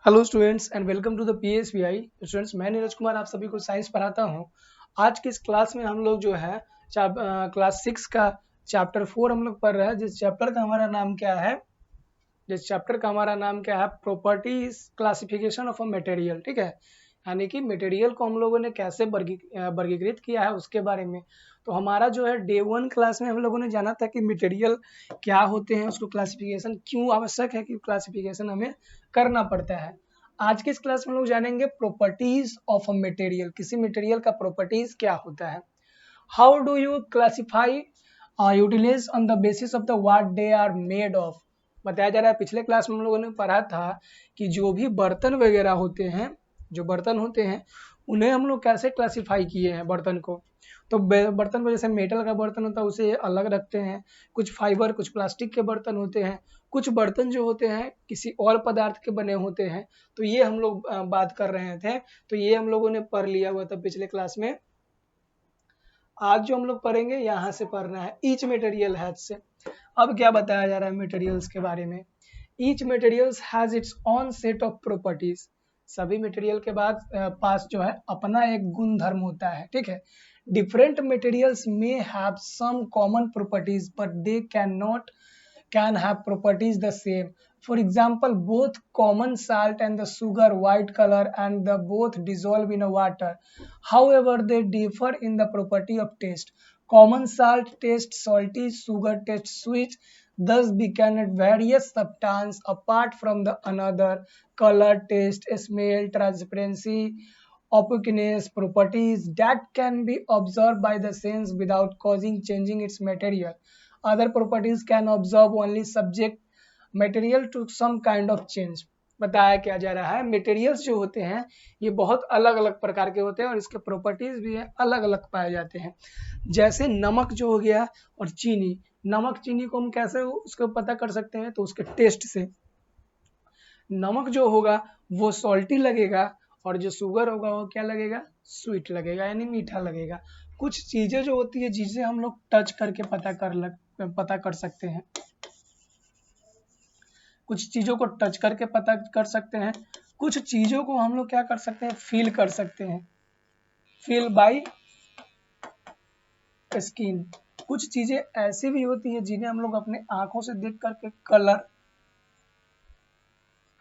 Hello students and welcome to the PSVI. Students, मैं नीरज कुमार आप सभी को साइंस पढ़ाता हूं। आज की इस क्लास में हम लोग जो है क्लास 6 का चैप्टर 4 हम लोग पढ़ रहे हैं। जिस चैप्टर का हमारा नाम क्या है, properties classification of a material. ठीक है, यानी कि मटेरियल को हम लोगों ने कैसे वर्गीकृत किया है उसके बारे में। तो हमारा जो है डे 1 क्लास में हम लोगों ने जाना था कि मटेरियल क्या होते हैं, उसको क्लासिफिकेशन क्यों आवश्यक है कि क्लासिफिकेशन हमें करना पड़ता है। आज के इस क्लास में हम लोग जानेंगे प्रॉपर्टीज ऑफ अ मटेरियल, किसी मटेरियल का प्रॉपर्टीज क्या होता है। How do you classify utilize on the basis of the what they are made of. बताया जा रहा है, पिछले क्लास में हम लोगों ने पढ़ा था कि जो भी बर्तन वगैरह होते हैं, जो बर्तन होते हैं उन्हें हम लोग कैसे क्लासिफाई किए हैं बर्तन को। तो बर्तन को जैसे मेटल का बर्तन होता है उसे अलग रखते हैं, कुछ फाइबर कुछ प्लास्टिक के बर्तन होते हैं, कुछ बर्तन जो होते हैं किसी और पदार्थ के बने होते हैं। तो ये हम लोग बात कर रहे थे, तो ये हम लोगों ने पढ़ लिया हुआ था पिछले क्लास में। आज जो हम लोग पढ़ेंगे यहाँ से पढ़ना है ईच मटेरियल हैज से। अब क्या बताया जा रहा है मटेरियल्स के बारे में। Each materials has its on set of properties. सभी मटेरियल के बाद पास जो है अपना एक गुण धर्म होता है। ठीक है, different materials may have some common properties but they can have properties the same. For example, both common salt and the sugar white color and the both dissolve in a water. However, they differ in the property of taste. Common salt tastes salty, sugar tastes sweet. Thus, we can various substance apart from the another color, taste, smell, transparency, opaqueness, properties that can be observed by the sense without causing changing its material. Other properties can observe only subject material to some kind of change. बताया क्या जा रहा है, materials जो होते हैं ये बहुत अलग अलग प्रकार के होते हैं और इसके प्रॉपर्टीज भी अलग अलग पाए जाते हैं। जैसे नमक जो हो गया और चीनी, नमक चीनी को हम कैसे उसको पता कर सकते हैं, तो उसके टेस्ट से। नमक जो होगा वो सॉल्टी लगेगा और जो शुगर होगा वो क्या लगेगा, स्वीट लगेगा, यानी मीठा लगेगा। कुछ चीजें जो होती है जिसे हम लोग टच करके पता कर सकते हैं, कुछ चीजों को टच करके पता कर सकते हैं, कुछ चीजों को हम लोग क्या कर सकते हैं, फील कर सकते हैं, फील बाय स्किन। कुछ चीजें ऐसी भी होती है जिन्हें हम लोग अपने आंखों से देख करके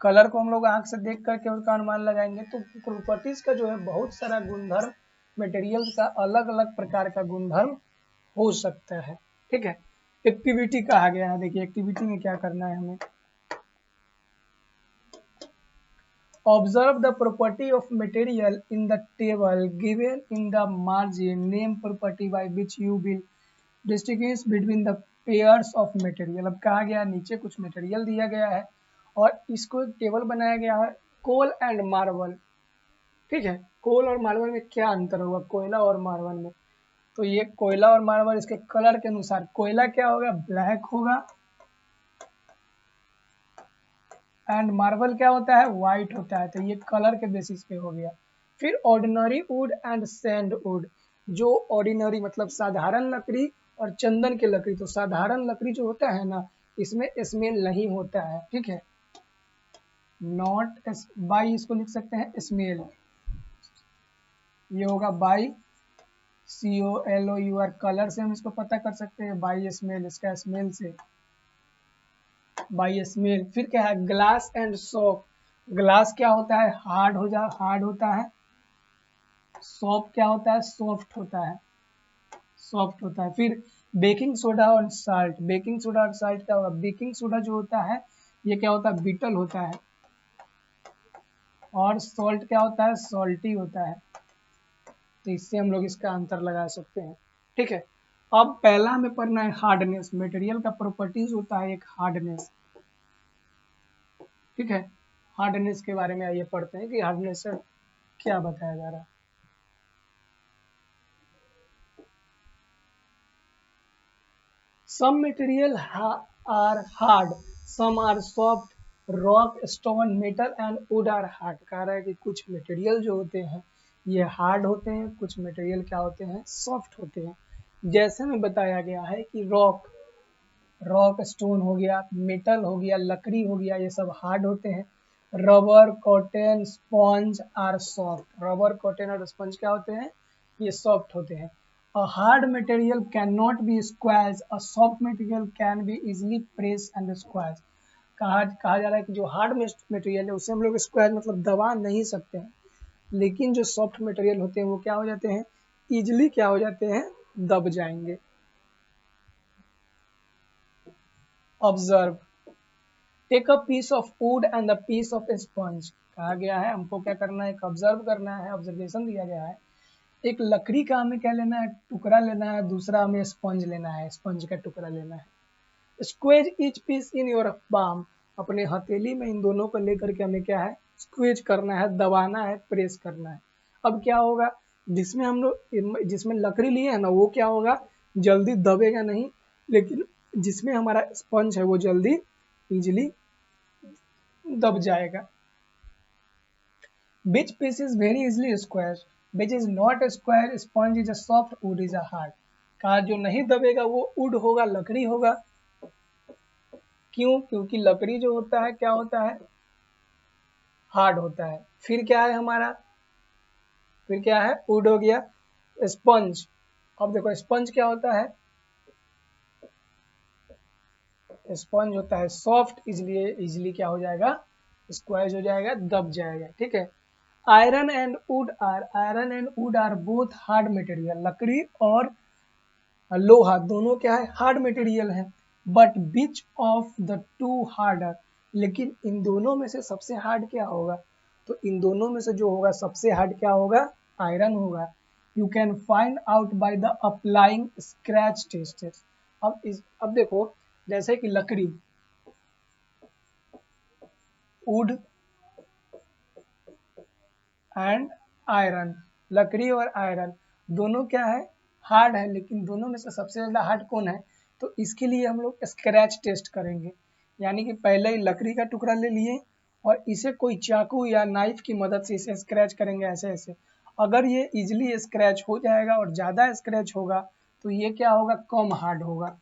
कलर को हम लोग आंख से देख करके उसका अनुमान लगाएंगे। तो प्रॉपर्टीज का जो है बहुत सारा गुणधर्म, मटेरियल्स का अलग अलग प्रकार का गुणधर्म हो सकता है। ठीक है, एक्टिविटी कहा गया है। देखिए एक्टिविटी में क्या करना है हमें। Observe the property of material in the table given in the margin. Name property by which you will distinguish between the pairs of material. अब कहा गया नीचे कुछ मटेरियल दिया गया है और इसको एक टेबल बनाया गया है, कोल एंड मार्बल। ठीक है, कोल और मार्बल में क्या अंतर होगा, कोयला और मार्बल में। तो ये कोयला और मार्बल इसके कलर के अनुसार, कोयला क्या होगा, ब्लैक होगा, एंड मार्बल क्या होता है, व्हाइट होता है। तो ये कलर के बेसिस पे हो गया। फिर ordinary would and sand would. जो ऑर्डिनरी मतलब साधारण लकड़ी और चंदन की लकड़ी। तो साधारण लकड़ी जो होता है ना, इसमें स्मेल नहीं होता है। ठीक है, नॉट बाई, इसको लिख सकते हैं स्मेल, ये होगा बाई COLOUR। कलर से हम इसको पता कर सकते हैं, बाई स्मेल, इसका स्मेल से, बाई स्मेल। फिर क्या है, ग्लास एंड सॉप। ग्लास क्या होता है, हार्ड होता है। सॉप क्या होता है, सॉफ्ट होता है, सॉफ्ट होता है। फिर बेकिंग सोडा और साल्ट। बेकिंग सोडा और साल्ट क्या होगा, बेकिंग सोडा जो होता है ये क्या होता है, बिटल होता है, और सॉल्ट क्या होता है, सॉल्टी होता है। तो इससे हम लोग इसका अंतर लगा सकते हैं। ठीक है, अब पहला हमें पढ़ना है हार्डनेस। मटेरियल का प्रॉपर्टीज होता है एक हार्डनेस। ठीक है, हार्डनेस के बारे में आइए पढ़ते हैं कि हार्डनेस से क्या बताया जा रहा है। Some material are hard, some are soft, rock, stone, metal and wood are hard। कह रहा है कि कुछ मटेरियल जो होते हैं ये हार्ड होते हैं, कुछ मटेरियल क्या होते हैं, सॉफ्ट होते हैं। जैसे में बताया गया है कि रॉक स्टोन हो गया, मेटल हो गया, लकड़ी हो गया, ये सब हार्ड होते हैं। Rubber, cotton, sponge are soft. Rubber, cotton और स्पंज क्या होते हैं? ये सॉफ्ट होते हैं। A hard material can not be squash, a soft material can be easily press and squash. कहा जा रहा है कि जो हार्ड मटेरियल है उसे हम लोग स्क्वैश मतलब दबा नहीं सकते हैं, लेकिन जो सॉफ्ट मटेरियल होते हैं वो क्या हो जाते हैं? इजिली क्या हो जाते हैं? दब जाएंगे। Observe, take a piece of wood and a piece of sponge. कहा गया है हमको क्या करना है? एक ऑब्जर्व करना है, ऑब्जर्वेशन दिया गया है। एक लकड़ी का हमें क्या लेना है? टुकड़ा लेना है, दूसरा हमें स्पंज लेना है, स्पंज का टुकड़ा लेना है। Squeeze each piece in your palm, अपने हथेली में इन दोनों को लेकर के हमें क्या है? स्क्वेज करना है, दबाना है, प्रेस करना है। अब क्या होगा? जिसमें हम लोग जिसमें लकड़ी लिए है ना वो क्या होगा? जल्दी दबेगा नहीं, लेकिन जिसमें हमारा स्पंज है वो जल्दी इजिली दब जाएगा। Which piece is very easily squared? Which is not a square sponge is a soft, wood is a hard। कहा जो नहीं दबेगा वो वुड होगा, लकड़ी होगा। क्यों? क्योंकि लकड़ी जो होता है क्या होता है? हार्ड होता है। फिर क्या है हमारा? फिर क्या है? वुड हो गया। स्पंज, अब देखो स्पंज क्या होता है? स्पंज होता है सॉफ्ट, इसलिए इजिली क्या हो जाएगा? स्क्वैश हो जाएगा, दब जाएगा। ठीक है। Iron and wood are both hard material. लकड़ी और लोहा दोनों क्या है? हार्ड मटेरियल है। But which of the two harder, लेकिन इन दोनों में से सबसे हार्ड क्या होगा? तो इन दोनों में से जो होगा सबसे हार्ड क्या होगा? आयरन होगा। You can find out by the applying scratch test. अब देखो, जैसे कि लकड़ी, वुड एंड आयरन, लकड़ी और आयरन दोनों क्या है? हार्ड है, लेकिन दोनों में से सबसे ज़्यादा हार्ड कौन है? तो इसके लिए हम लोग स्क्रैच टेस्ट करेंगे। यानी कि पहले ही लकड़ी का टुकड़ा ले लिए और इसे कोई चाकू या नाइफ की मदद से इसे स्क्रैच करेंगे ऐसे ऐसे। अगर ये इजिली स्क्रैच हो जाएगा और ज़्यादा स्क्रैच होगा तो ये क्या होगा? कम हार्ड होगा,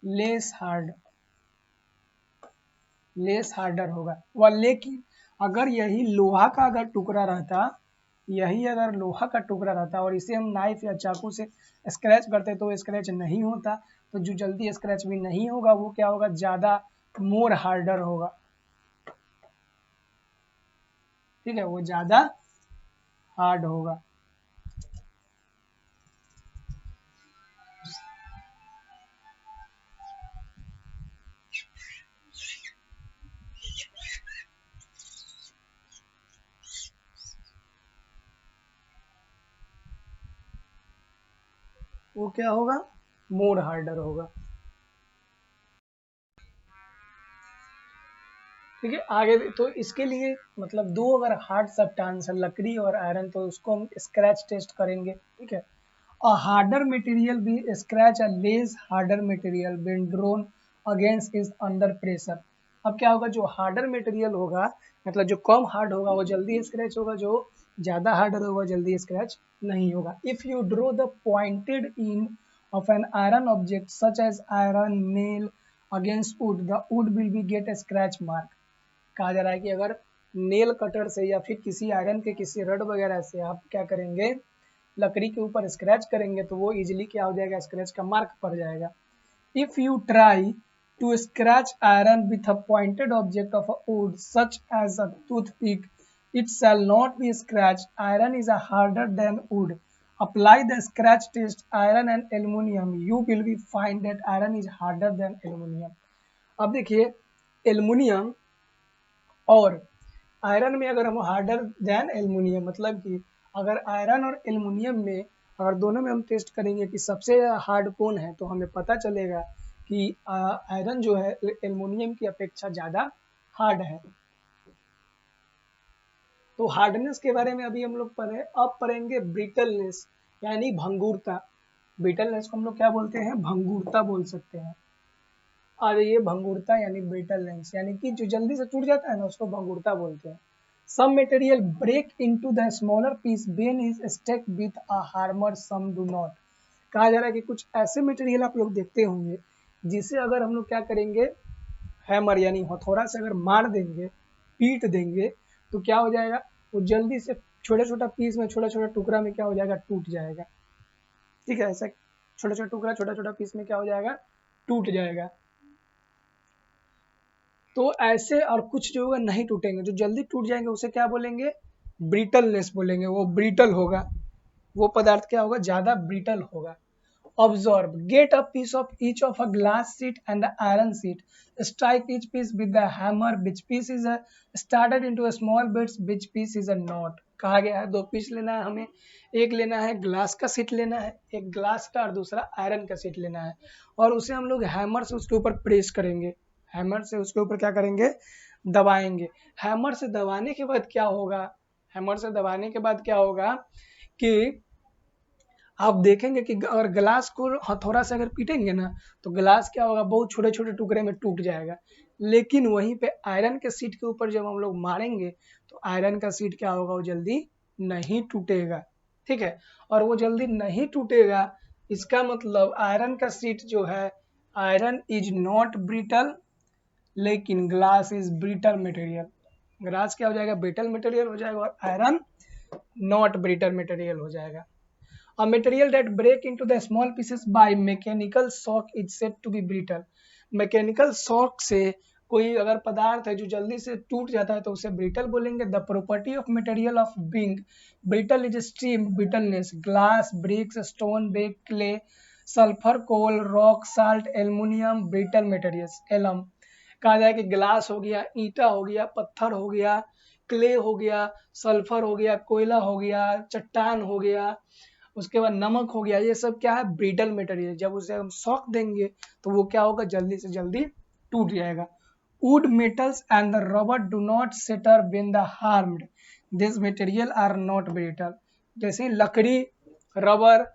लेस हार्ड, लेस हार्डर होगा वह। लेकिन अगर यही लोहा का अगर टुकड़ा रहता, यही अगर लोहा का टुकड़ा रहता और इसे हम नाइफ या चाकू से स्क्रैच करते तो स्क्रैच नहीं होता। तो जो जल्दी स्क्रैच भी नहीं होगा वो क्या होगा? ज़्यादा मोर हार्डर होगा। ठीक है, वो ज़्यादा हार्ड होगा। वो क्या होगा? मोर हार्डर होगा। ठीक है, आगे तो इसके लिए मतलब दो अगर हार्ड सब्सटेंस है लकड़ी और आयरन तो उसको हम स्क्रैच टेस्ट करेंगे। ठीक है। A harder material be scratch a less harder material when drawn against is under pressure। अब क्या होगा? जो हार्डर मटेरियल होगा मतलब जो कम हार्ड होगा वो जल्दी स्क्रैच होगा, जो ज़्यादा हार्डर होगा जल्दी स्क्रैच नहीं होगा। If you draw the pointed in of an iron object such as iron nail against wood, the wood will be get a scratch mark। कहा जा रहा है कि अगर नेल कटर से या फिर किसी आयरन के किसी रड वगैरह से आप क्या करेंगे? लकड़ी के ऊपर स्क्रैच करेंगे तो वो इजीली क्या हो जाएगा? स्क्रैच का मार्क पड़ जाएगा। If you try to scratch iron with a pointed object of a wood such as a toothpick, it shall not be scratch. Iron is a harder than wood. Apply the scratch test iron and aluminium, you will be find that iron is harder than aluminium. अब देखिए, aluminium और iron में अगर हम harder than aluminium मतलब कि अगर iron और एल्युमिनियम में अगर दोनों में हम टेस्ट करेंगे कि सबसे हार्ड कौन है तो हमें पता चलेगा कि आयरन जो है एल्युमिनियम की अपेक्षा ज़्यादा हार्ड है। तो हार्डनेस के बारे में अभी हम लोग पढ़े। अब पढ़ेंगे ब्रिटलनेस यानी भंगुरता। ब्रिटलनेस को हम लोग क्या बोलते हैं? भंगुरता बोल सकते हैं। और ये भंगुरता यानी ब्रिटलनेस यानी कि जो जल्दी से टूट जाता है ना उसको भंगुरता बोलते हैं। Some material break into the smaller piece when is stuck with a hammer, some do not। कहा जा रहा है कि कुछ ऐसे मटेरियल आप लोग देखते होंगे जिसे अगर हम लोग क्या करेंगे? हैमर यानी हथौड़ा से अगर मार देंगे, पीट देंगे, तो क्या हो जाएगा, वो जल्दी से छोटा छोटा पीस में, छोटा छोटा टुकड़ा में क्या हो जाएगा, टूट जाएगा। ठीक है, ऐसा छोटा छोटा टुकड़ा, छोटा छोटा पीस में क्या हो जाएगा, टूट जाएगा। तो ऐसे और कुछ जो होगा नहीं टूटेंगे, जो जल्दी टूट जाएंगे उसे क्या बोलेंगे, ब्रिटलनेस बोलेंगे। वो ब्रिटल होगा, वो पदार्थ क्या होगा, ज्यादा ब्रिटल होगा। Observe, get a piece of each of a glass sheet and the iron sheet. Strike each piece with the hammer. Which piece is started into a small bits? Which piece is a knot? कहा गया है 2 piece लेना है हमें, एक लेना है glass का शीट लेना है, एक ग्लास का और दूसरा आयरन का शीट लेना है, और उसे हम लोग हैमर से उसके ऊपर प्रेस करेंगे, हैमर से उसके ऊपर क्या करेंगे, दबाएंगे। हैमर से दबाने के बाद क्या होगा, हैमर से दबाने के बाद क्या होगा कि आप देखेंगे कि अगर ग्लास को हथौड़ा से अगर पीटेंगे ना, तो ग्लास क्या होगा, बहुत छोटे छोटे टुकड़े में टूट जाएगा। लेकिन वहीं पे आयरन के शीट के ऊपर जब हम लोग मारेंगे, तो आयरन का शीट क्या होगा, वो जल्दी नहीं टूटेगा। ठीक है, और वो जल्दी नहीं टूटेगा, इसका मतलब आयरन का शीट जो है, आयरन इज नॉट ब्रिटल, लेकिन glass is brittle material. Glass क्या हो जाएगा, ब्रिटल मटेरियल हो जाएगा, और आयरन नॉट ब्रिटल मटेरियल हो जाएगा। A material that break into the small pieces by mechanical shock is said to be brittle. Mechanical shock से कोई अगर पदार्थ है जो जल्दी से टूट जाता है तो उसे ब्रिटल बोलेंगे। The property of material of being brittle is extreme brittleness. Glass, bricks, stone, brick, clay, sulfur, coal, rock, salt, aluminium, brittle materials. Alum कहा जाए कि ग्लास हो गया, ईंटा हो गया, पत्थर हो गया, क्ले हो गया, सल्फर हो गया, कोयला हो गया, चट्टान हो गया, उसके बाद नमक हो गया, ये सब क्या है, ब्रिटल मटेरियल। जब उसे हम शॉक देंगे तो वो क्या होगा, जल्दी से जल्दी टूट जाएगा। Wood metals and the rubber do not shatter when the हार्म्ड, this material are not brittle. जैसे लकड़ी, रबर,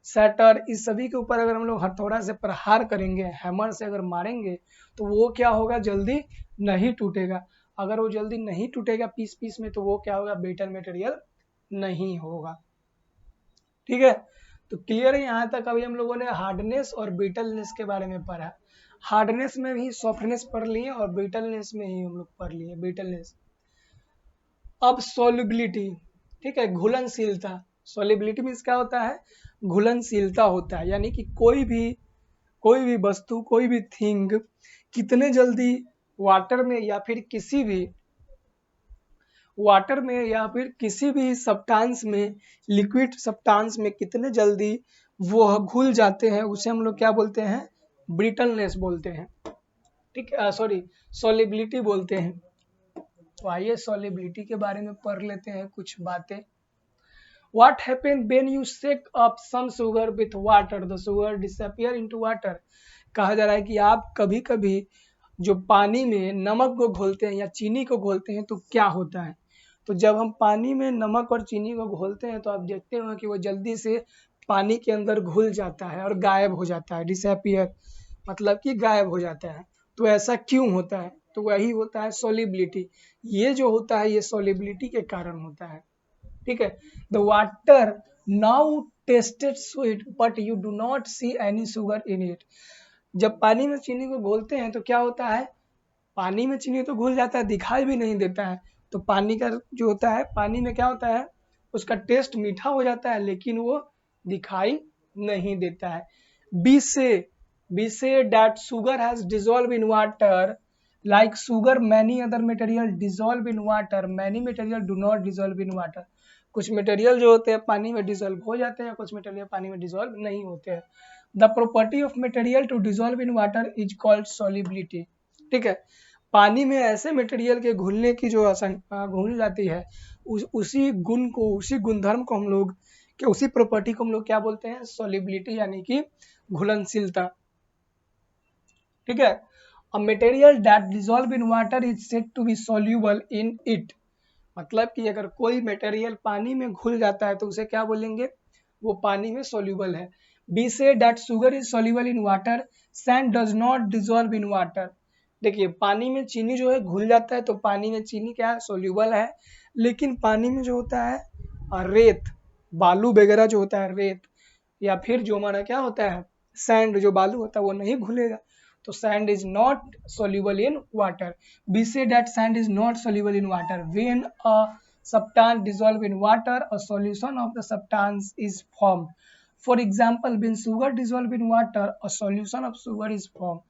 सेटर, इस सभी के ऊपर अगर हम लोग हथौड़ा से प्रहार करेंगे, हैमर से अगर मारेंगे, तो वो क्या होगा, जल्दी नहीं टूटेगा। अगर वो जल्दी नहीं टूटेगा पीस पीस में, तो वो क्या होगा, ब्रिटल मटेरियल नहीं होगा। ठीक है, तो क्लियर है यहाँ तक। अभी हम लोगों ने हार्डनेस और ब्रिटलनेस के बारे में पढ़ा। हार्डनेस में भी सॉफ्टनेस पढ़ लिए और ब्रिटलनेस में ही हम लोग पढ़ लिए ब्रिटलनेस। अब सॉल्युबिलिटी, ठीक है, घुलनशीलता। सॉल्युबिलिटी मीन्स क्या होता है, घुलनशीलता होता है, यानी कि कोई भी वस्तु, कोई भी थिंग कितने जल्दी वाटर में या फिर किसी भी सब्सटेंस में, लिक्विड सब्सटेंस में कितने जल्दी वो घुल जाते हैं, उसे हम लोग क्या बोलते हैं, ब्रिटलनेस बोलते हैं। ठीक है, सॉरी, सॉल्युबिलिटी बोलते हैं। तो आइए सॉल्युबिलिटी के बारे में पढ़ लेते हैं कुछ बातें। What happen when you shake up some sugar with water? The sugar disappear into water. कहा जा रहा है कि आप कभी कभी जो पानी में नमक को घोलते हैं या चीनी को घोलते हैं, तो क्या होता है, तो जब हम पानी में नमक और चीनी को घोलते हैं, तो आप देखते हो कि वो जल्दी से पानी के अंदर घुल जाता है और गायब हो जाता है। डिसअपियर मतलब कि गायब हो जाता है। तो ऐसा क्यों होता है, तो वही होता है सॉल्युबिलिटी। ये जो होता है, ये सॉल्युबिलिटी के कारण होता है। ठीक है, the water now tested sweet but you do not see any sugar in it. जब पानी में चीनी को घोलते हैं तो क्या होता है, पानी में चीनी तो घुल जाता है, दिखाई भी नहीं देता है। तो पानी का जो होता है, पानी में क्या होता है, उसका टेस्ट मीठा हो जाता है, लेकिन वो दिखाई नहीं देता है। We see that sugar has dissolve in water, like sugar many other material dissolve in water, many material do not dissolve in water। कुछ मटेरियल जो होते हैं पानी में डिसॉल्व हो जाते हैं, कुछ मटेरियल पानी में डिसॉल्व नहीं होते हैं। The property of material to dissolve in water is called solubility. ठीक है, पानी में ऐसे मटेरियल के घुलने की जो घुल जाती है, उसी गुण को, उसी गुणधर्म को हम लोग, उसी प्रॉपर्टी को हम लोग क्या बोलते हैं, सॉल्युबिलिटी, यानी कि घुलनशीलता। ठीक है, A material that dissolve in water is said to be soluble in it। मतलब कि अगर कोई मटेरियल पानी में घुल जाता है तो उसे क्या बोलेंगे, वो पानी में soluble है। B say that sugar is soluble in water, sand does not dissolve in water। देखिए, पानी में चीनी जो है घुल जाता है, तो पानी में चीनी क्या है, soluble है। लेकिन पानी में जो होता है रेत, बालू वगैरह जो होता है, रेत, या फिर जो हमारा क्या होता है, सैंड, जो बालू होता है, वो नहीं घुलेगा। तो sand is not soluble in water. We say that sand is not soluble in water. When a substance dissolve in water, a solution of the substance is formed. For example, when sugar dissolve in water, a solution of sugar is formed.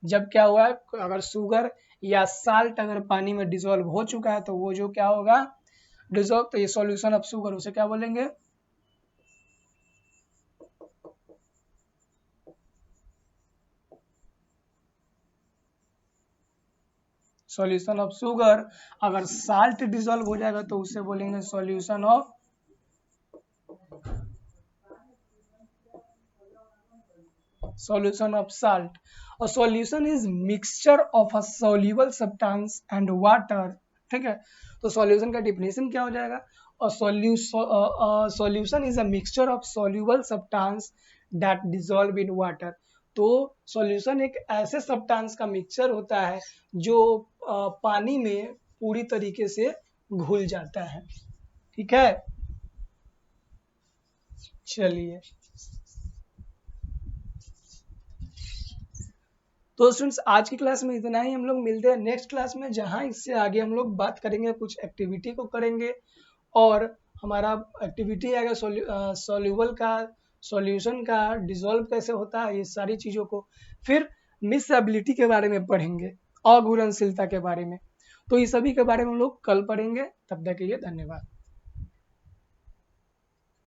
जब क्या हुआ है, अगर sugar या salt अगर पानी में dissolve हो चुका है तो वो जो क्या होगा, डिसॉल्व, तो ये सॉल्यूशन ऑफ शुगर, उसे क्या बोलेंगे, सॉल्यूशन ऑफ शुगर. अगर साल्ट डिसॉल्व हो जाएगा तो उसे बोलेंगे solution of salt. A solution is mixture of a soluble substance and water. ठीक है, तो सॉल्यूशन का डिफिनेशन क्या हो जाएगा, solution is a mixture of soluble substance that dissolve in water. तो सॉल्यूशन एक ऐसे सब्सटेंस का मिक्सचर होता है जो पानी में पूरी तरीके से घुल जाता है. ठीक है, चलिए, तो स्टूडेंट्स आज की क्लास में इतना ही. हम लोग मिलते हैं नेक्स्ट क्लास में, जहां इससे आगे हम लोग बात करेंगे, कुछ एक्टिविटी को करेंगे, और हमारा एक्टिविटी आएगा सॉल्यूबल का, सॉल्यूशन का डिसॉल्व कैसे होता है, ये सारी चीज़ों को. फिर मिसएबिलिटी के बारे में पढ़ेंगे, अघुलनशीलता के बारे में. तो ये सभी के बारे में हम लोग कल पढ़ेंगे. तब तक के लिए धन्यवाद.